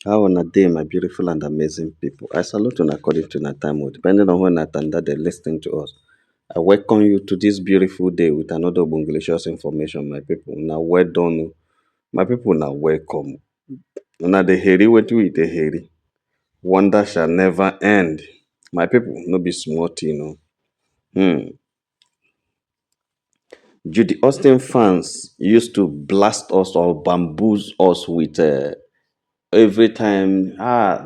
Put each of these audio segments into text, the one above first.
How on a day, my beautiful and amazing people. I salute you according to that time, depending on when that and that they're listening to us. I welcome you to this beautiful day with another Bungalicious information, my people. Now, well done. My people, now welcome. Now, the hairy, what do we the hairy? Wonder shall never end. My people, no be smart, Judy Austin fans used to blast us or bamboozle us with every time,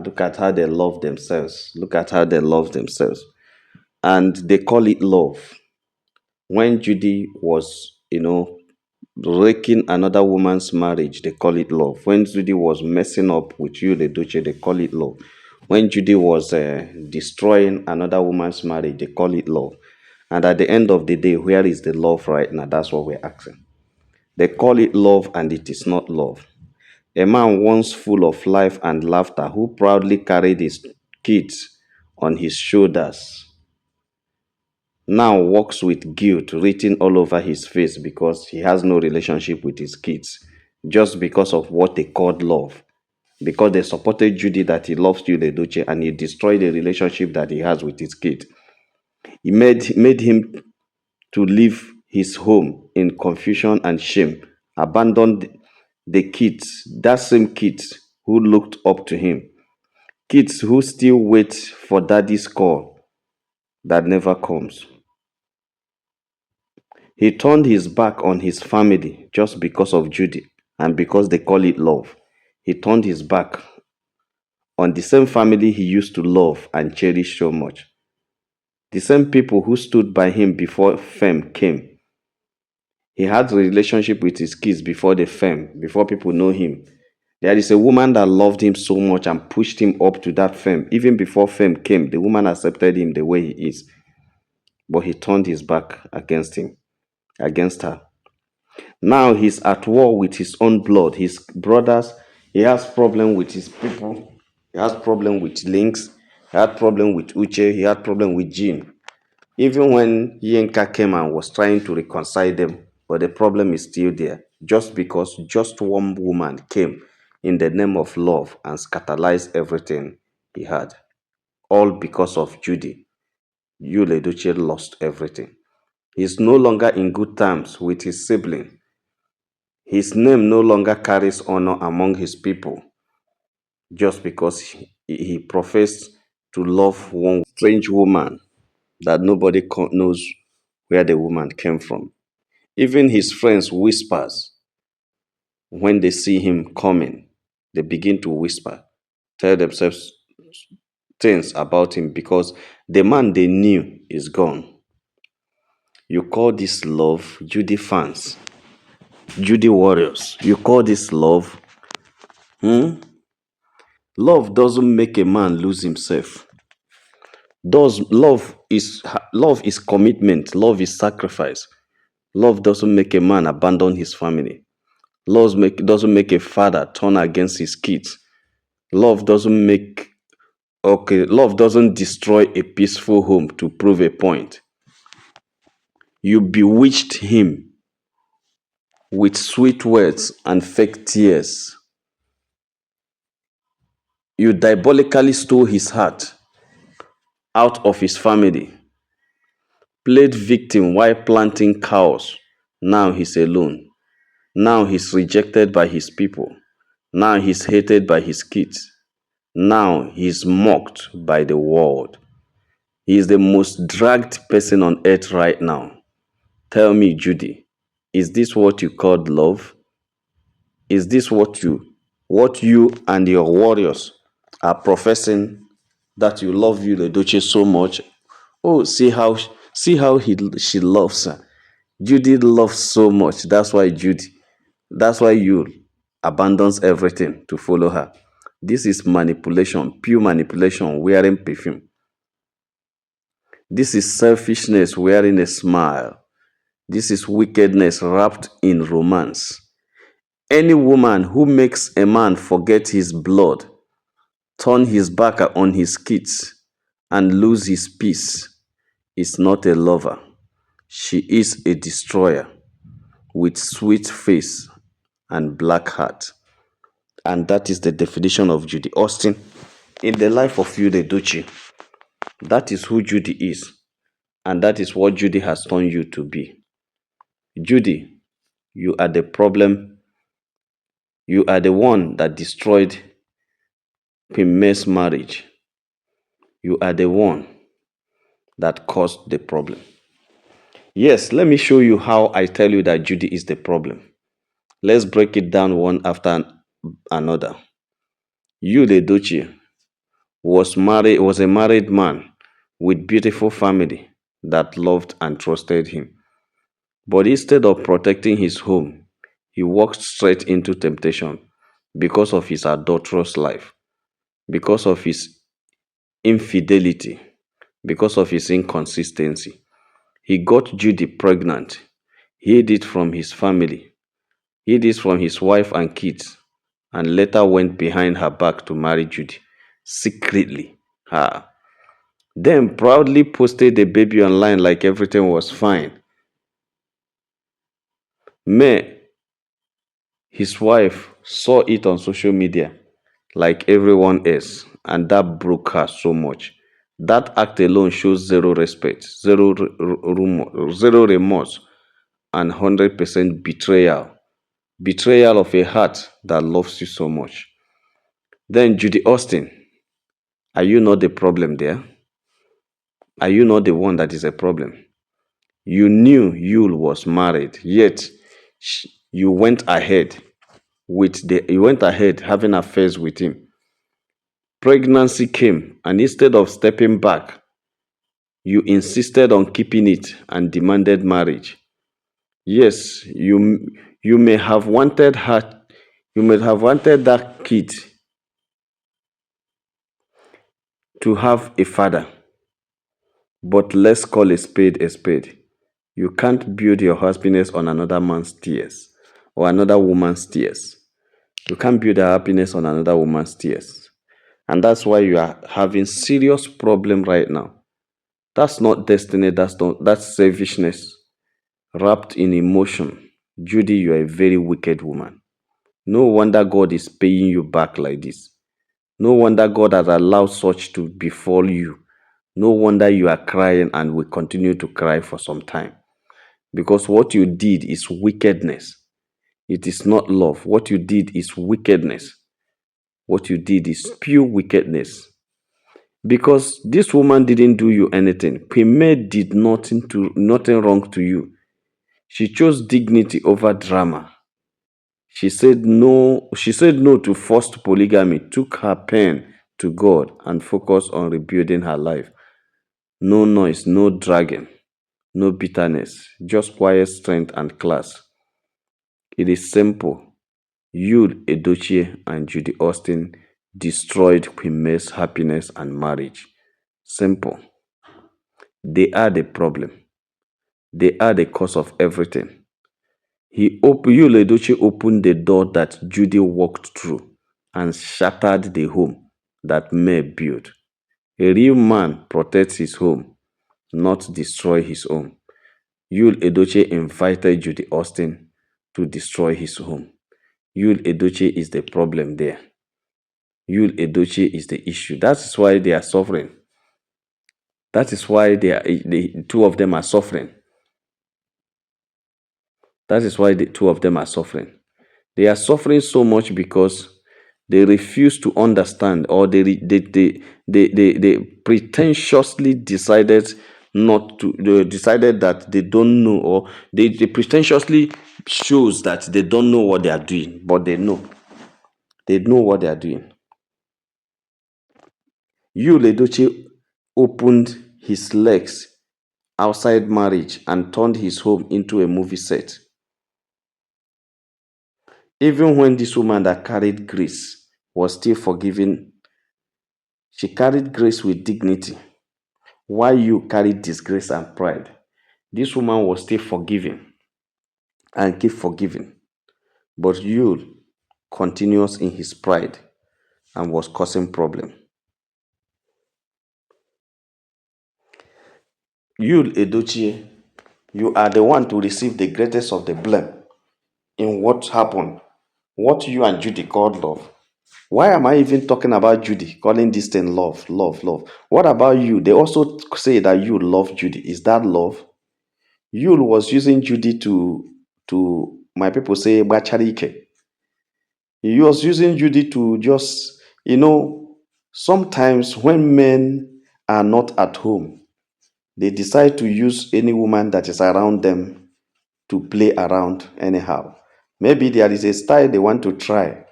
look at how they love themselves. Look at how they love themselves. And they call it love. When Judy was, raking another woman's marriage, they call it love. When Judy was messing up with Yul Edochie, they call it love. When Judy was destroying another woman's marriage, they call it love. And at the end of the day, where is the love right now? That's what we're asking. They call it love, and it is not love. A man once full of life and laughter who proudly carried his kids on his shoulders now walks with guilt written all over his face because he has no relationship with his kids just because of what they called love. Because they supported Judy that he loves Yul Edochie and he destroyed the relationship that he has with his kid. He made him to leave his home in confusion and shame, abandoned the kids, that same kids who looked up to him, kids who still wait for daddy's call that never comes. He turned his back on his family just because of Judy and because they call it love. He turned his back on the same family he used to love and cherish so much. The same people who stood by him before fame came. He had a relationship with his kids before the fame, before people know him. There is a woman that loved him so much and pushed him up to that fame. Even before fame came, the woman accepted him the way he is. But he turned his back against him, against her. Now he's at war with his own blood, his brothers. He has problem with his people. He has problem with Lynx. He had problem with Uche. He had problem with Jim. Even when Yinka came and was trying to reconcile them, but the problem is still there. Just because just one woman came in the name of love and scatterized everything he had. All because of Judy. Yul Edochie lost everything. He's no longer in good terms with his sibling. His name no longer carries honor among his people just because he professed to love one strange woman that nobody knows where the woman came from. Even his friends whispers when they see him coming. They begin to whisper, tell themselves things about him because the man they knew is gone. You call this love, Judy fans, Judy warriors. You call this love? Love doesn't make a man lose himself. Does love is commitment, love is sacrifice. Love doesn't make a man abandon his family. Doesn't make a father turn against his kids. Love doesn't make love doesn't destroy a peaceful home to prove a point. You bewitched him with sweet words and fake tears. You diabolically stole his heart out of his family, played victim while planting cows. Now he's alone. Now he's rejected by his people. Now he's hated by his kids. Now he's mocked by the world. He is the most dragged person on earth right now. Tell me, Judy, is this what you called love? Is this what you and your warriors are professing that you love Yul Edochie so much? Oh, see how she loves her. Judy loves so much. That's why Yul abandons everything to follow her. This is manipulation, pure manipulation, wearing perfume. This is selfishness wearing a smile. This is wickedness wrapped in romance. Any woman who makes a man forget his blood, turn his back on his kids, and lose his peace is not a lover. She is a destroyer with sweet face and black heart. And that is the definition of Judy Austin in the life of Yul Edochie. That is who Judy is. And that is what Judy has turned you to be. Judy, you are the problem. You are the one that destroyed Queen May's marriage. You are the one that caused the problem. Yes, let me show you how I tell you that Judy is the problem. Let's break it down one after another. Yul Edochie was a married man with beautiful family that loved and trusted him. But instead of protecting his home, he walked straight into temptation because of his adulterous life, because of his infidelity, because of his inconsistency. He got Judy pregnant, hid it from his family, hid it from his wife and kids, and later went behind her back to marry Judy secretly. Ah. Then proudly posted the baby online like everything was fine. May, his wife, saw it on social media like everyone else, and that broke her so much. That act alone shows zero respect, zero remorse, and 100% betrayal. Betrayal of a heart that loves you so much. Then, Judy Austin, are you not the problem there? Are you not the one that is a problem? You knew Yul was married, yet you went ahead you went ahead having affairs with him. Pregnancy came, and instead of stepping back, you insisted on keeping it and demanded marriage. Yes, you may have wanted her, you may have wanted that kid to have a father, but let's call a spade a spade. You can't build your happiness on another man's tears or another woman's tears. You can't build your happiness on another woman's tears. And that's why you are having serious problem right now. That's not destiny, that's selfishness wrapped in emotion. Judy, you are a very wicked woman. No wonder God is paying you back like this. No wonder God has allowed such to befall you. No wonder you are crying and will continue to cry for some time. Because what you did is wickedness. It is not love. What you did is wickedness. What you did is pure wickedness. Because this woman didn't do you anything. Queen May did nothing wrong to you. She chose dignity over drama. She said no to forced polygamy, took her pen to God and focused on rebuilding her life. No noise, no dragging, no bitterness, just quiet strength and class. It is simple. Yul Edochie and Judy Austin destroyed Queen May's happiness and marriage. Simple. They are the problem. They are the cause of everything. Yul Edochie opened the door that Judy walked through and shattered the home that May built. A real man protects his home, not destroy his own. Yul Edochie invited Judy Austin to destroy his home. Yul Edochie is the problem there. Yul Edochie is the issue. That is why they are suffering. That is why the two of them are suffering. That is why the two of them are suffering. They are suffering so much because they refuse to understand, or they pretentiously decided not to, they decided that they don't know, or they pretentiously shows that they don't know what they are doing, but they know. They know what they are doing. Yul Edochie opened his legs outside marriage and turned his home into a movie set. Even when this woman that carried grace was still forgiven, she carried grace with dignity. While you carried disgrace and pride, this woman was still forgiving and keep forgiving. But Yul continues in his pride and was causing problem. Yul Edochie, you are the one to receive the greatest of the blame in what happened, what you and Judy called love. Why am I even talking about Judy, calling this thing love, love, love? What about you? They also say that you love Judy. Is that love? Yul was using Judy to my people say bacharike. He was using Judy to just, sometimes when men are not at home, they decide to use any woman that is around them to play around anyhow. Maybe there is a style they want to try,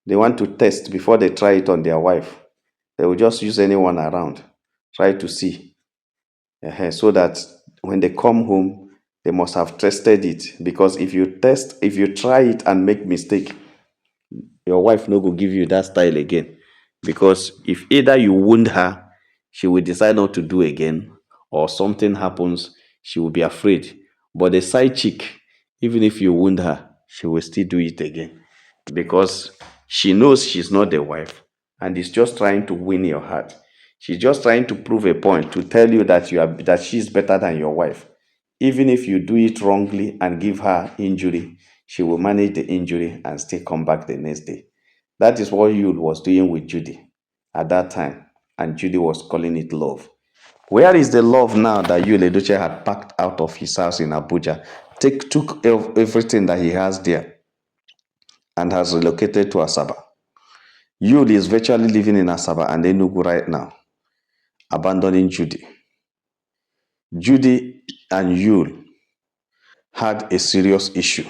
they want to test before they try it on their wife. They will just use anyone around, try to see. So that when they come home, they must have tested it. Because if you try it and make mistake, your wife no go give you that style again. Because if either you wound her, she will decide not to do again, or something happens, she will be afraid. But the side chick, even if you wound her, she will still do it again. Because she knows she's not the wife and is just trying to win your heart. She's just trying to prove a point to tell you that she's better than your wife. Even if you do it wrongly and give her injury, she will manage the injury and still come back the next day. That is what Yul was doing with Judy at that time, and Judy was calling it love. Where is the love now that Yul Edochie had packed out of his house in Abuja, took everything that he has there and has relocated to Asaba? Yul is virtually living in Asaba and Enugu right now, abandoning Judy. Judy and Yul had a serious issue,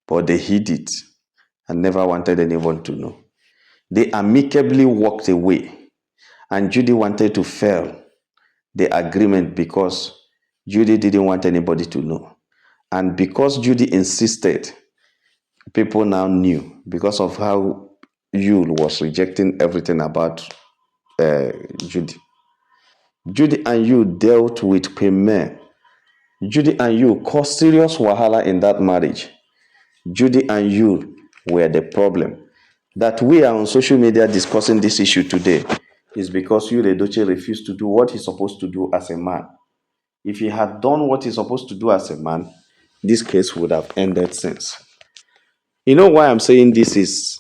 but they hid it and never wanted anyone to know. They amicably walked away, and Judy wanted to fail the agreement because Judy didn't want anybody to know. And because Judy insisted, people now knew because of how Yul was rejecting everything about Judy. Judy and Yul dealt with Premier. Judy and Yul caused serious wahala in that marriage. Judy and Yul were the problem. That we are on social media discussing this issue today is because Yul Edochie refused to do what he's supposed to do as a man. If he had done what he's supposed to do as a man, this case would have ended since. You know why I'm saying this is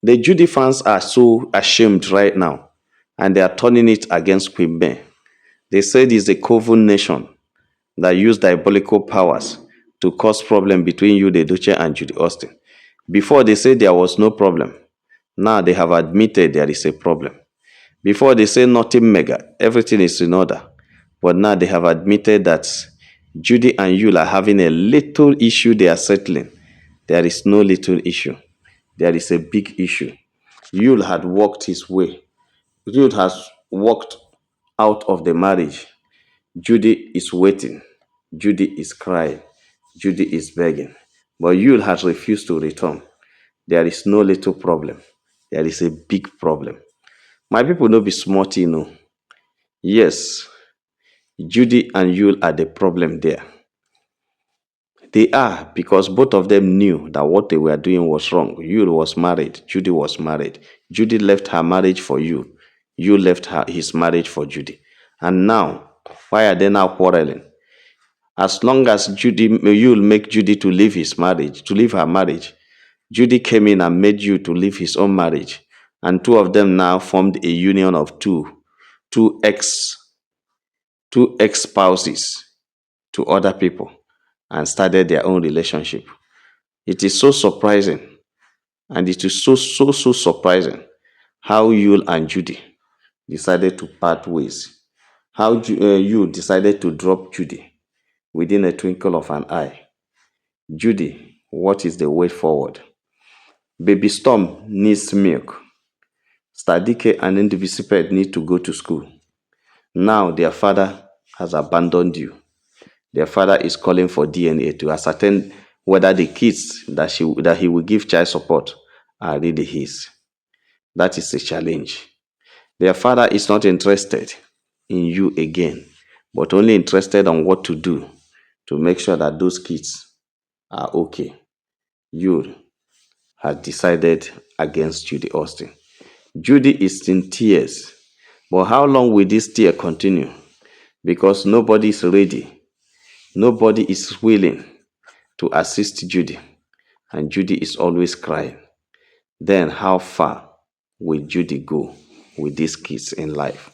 the Judy fans are so ashamed right now and they are turning it against Queen May. They said it's a coven nation that used diabolical powers to cause problem between Yul Edochie and Judy Austin. Before they said there was no problem. Now they have admitted there is a problem. Before they say nothing mega, everything is in order. But now they have admitted that Judy and Yul are having a little issue they are settling. There is no little issue. There is a big issue. Yul had walked his way. Yul has walked out of the marriage. Judy is waiting. Judy is crying. Judy is begging. But Yul has refused to return. There is no little problem. There is a big problem. My people no be smart, you know. Yes, Judy and Yul are the problem there. They are because both of them knew that what they were doing was wrong. Yul was married. Judy was married. Judy left her marriage for Yul. Yul left his marriage for Judy. And now, why are they now quarreling? As long as Yul make Judy to leave his marriage, to leave her marriage, Judy came in and made Yul to leave his own marriage. And two of them now formed a union of two ex two ex-spouses to other people and started their own relationship. It is so surprising, and it is so surprising how Yul and Judy decided to part ways. How Yul decided to drop Judy within a twinkle of an eye. Judy, what is the way forward? Baby Storm needs milk. Stadike and Indivisiped need to go to school. Now their father has abandoned you. Their father is calling for DNA to ascertain whether the kids that he will give child support are really his. That is a challenge. Their father is not interested in you again, but only interested on what to do to make sure that those kids are okay. You have decided against Judy Austin. Judy is in tears, but how long will this tear continue? Because nobody is ready. Nobody is willing to assist Judy, and Judy is always crying. then how far will Judy go with these kids in life?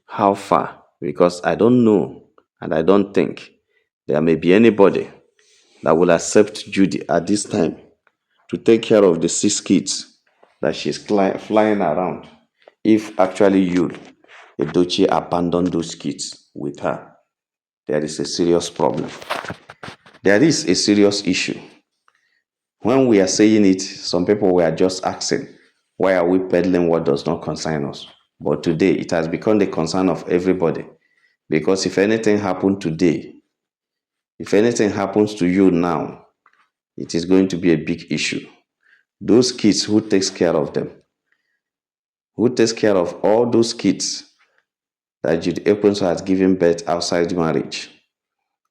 How far? Because I don't know and I don't think there may be anybody that will accept Judy at this time to take care of the 6 kids that she's flying around if actually Yul Edochie abandoned those kids with her. There is a serious problem. There is a serious issue. When we are saying it, some people were just asking, why are we peddling what does not concern us? But today, it has become the concern of everybody. Because if anything happened today, if anything happens to you now, it is going to be a big issue. Those kids, who takes care of them? Who takes care of all those kids that Judy Edochie has given birth outside marriage?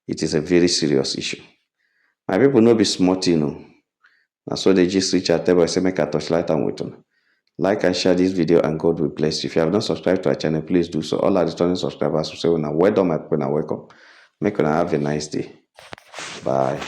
It is a very serious issue. My people no be small thing, no. That's why they just reach out there and say, make a touchlight and wait on. Like and share this video and God will bless you. If you have not subscribed to our channel, please do so. All our returning subscribers will say, well done, my people, and welcome. Make you have a nice day. Bye.